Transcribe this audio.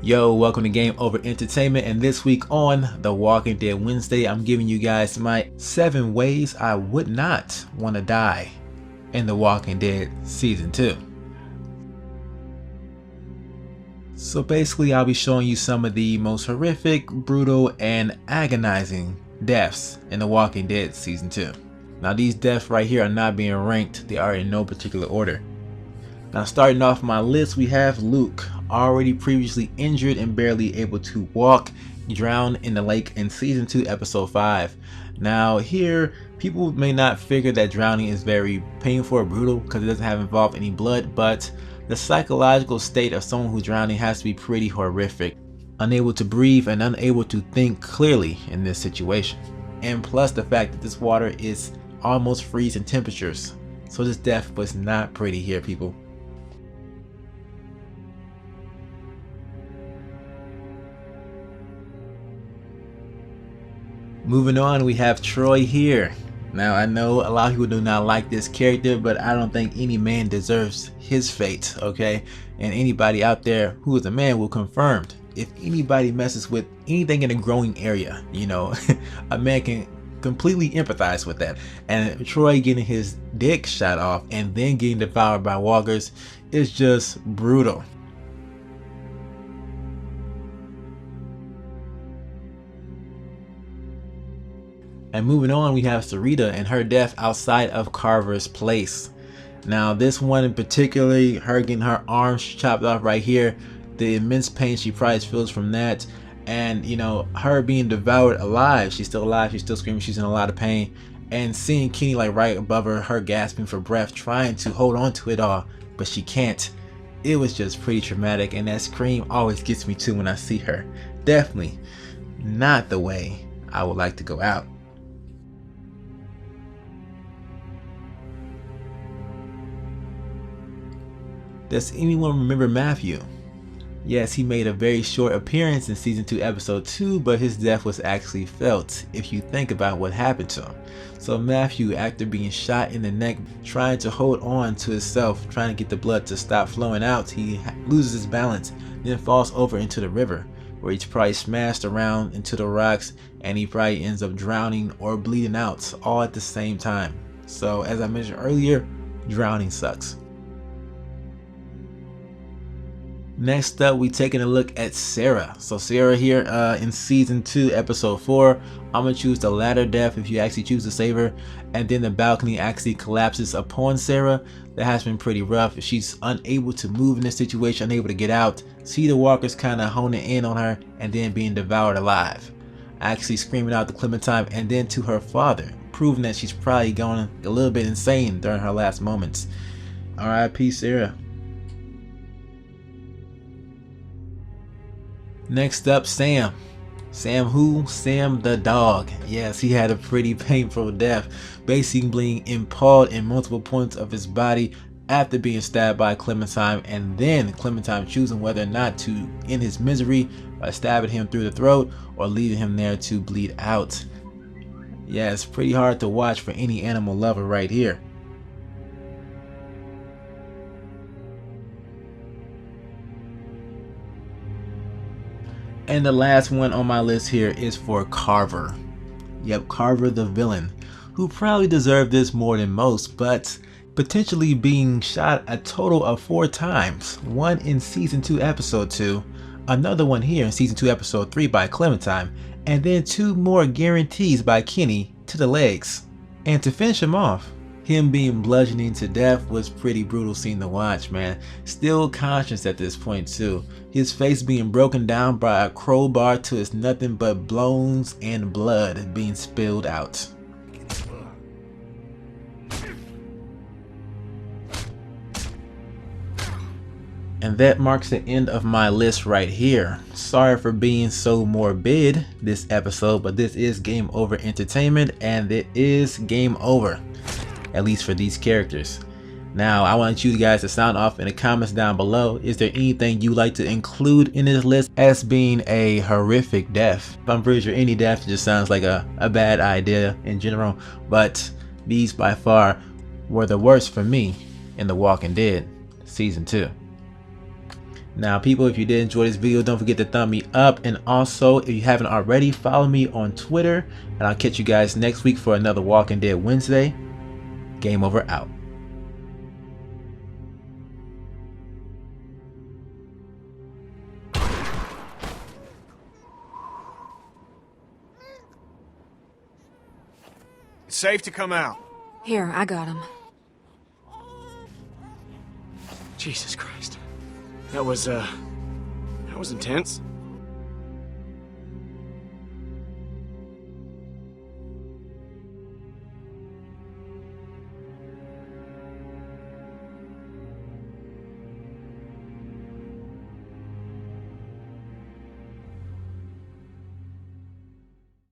Yo, welcome to Game Over Entertainment, and this week on The Walking Dead Wednesday, I'm giving you guys my 7 ways I would not want to die in The Walking Dead Season 2. So basically, I'll be showing you some of the most horrific, brutal, and agonizing deaths in The Walking Dead Season 2. Now these deaths right here are not being ranked, they are in no particular order. Now starting off my list, we have Luke, already previously injured and barely able to walk, drowned in the lake in Season 2 Episode 5. Now here, people may not figure that drowning is very painful or brutal because it doesn't have involved any blood, but the psychological state of someone who's drowning has to be pretty horrific. Unable to breathe and unable to think clearly in this situation. And plus the fact that this water is almost freezing temperatures. So this death was not pretty here, people. Moving on, we have Troy here. Now I know a lot of people do not like this character, but I don't think any man deserves his fate, okay? And anybody out there who is a man will confirm, if anybody messes with anything in a growing area, you know, a man can completely empathize with that. And Troy getting his dick shot off and then getting devoured by walkers is just brutal. And moving on, we have Sarita and her death outside of Carver's place. Now this one in particular, her getting her arms chopped off right here, the immense pain she probably feels from that, and you know, her being devoured alive. She's still alive, she's still screaming, she's in a lot of pain, and seeing Kenny like right above her, her gasping for breath, trying to hold on to it all, but she can't. It was just pretty traumatic, and that scream always gets me too when I see her. Definitely not the way I would like to go out. Does anyone remember Matthew? Yes, he made a very short appearance in Season 2 Episode 2, but his death was actually felt if you think about what happened to him. So Matthew, after being shot in the neck, trying to hold on to himself, trying to get the blood to stop flowing out, he loses his balance, then falls over into the river, where he's probably smashed around into the rocks, and he probably ends up drowning or bleeding out all at the same time. So as I mentioned earlier, drowning sucks. Next up, we taking a look at Sara. So Sara here in Season 2 Episode 4, I'm gonna choose the latter death if you actually choose to save her, and then the balcony actually collapses upon Sara. That has been pretty rough. She's unable to move in this situation, unable to get out, see the walkers kind of honing in on her, and then being devoured alive. Actually screaming out to Clementine and then to her father, proving that she's probably going a little bit insane during her last moments. R.I.P. Sara. Next up, Sam. Sam who? Sam the dog. Yes, he had a pretty painful death, basically being impaled in multiple points of his body after being stabbed by Clementine, and then Clementine choosing whether or not to end his misery by stabbing him through the throat or leaving him there to bleed out. Yeah, it's pretty hard to watch for any animal lover right here. And the last one on my list here is for Carver. Yep, Carver the villain, who probably deserved this more than most, but potentially being shot a total of 4 times. One in Season 2 Episode 2, another one here in Season 2 Episode 3 by Clementine, and then 2 more guarantees by Kenny to the legs. And to finish him off, him being bludgeoning to death was pretty brutal scene to watch, man. Still conscious at this point too. His face being broken down by a crowbar to it's nothing but bones and blood being spilled out. And that marks the end of my list right here. Sorry for being so morbid this episode, but this is Game Over Entertainment and it is game over. At least for these characters. Now I want you guys to sound off in the comments down below. Is there anything you like to include in this list as being a horrific death? I'm pretty sure any death just sounds like a bad idea in general, but these by far were the worst for me in The Walking Dead Season 2. Now people, if you did enjoy this video, don't forget to thumb me up, and also if you haven't already, follow me on Twitter, and I'll catch you guys next week for another Walking Dead Wednesday. Game Over out. It's safe to come out. Here, I got him. Jesus Christ. That was intense.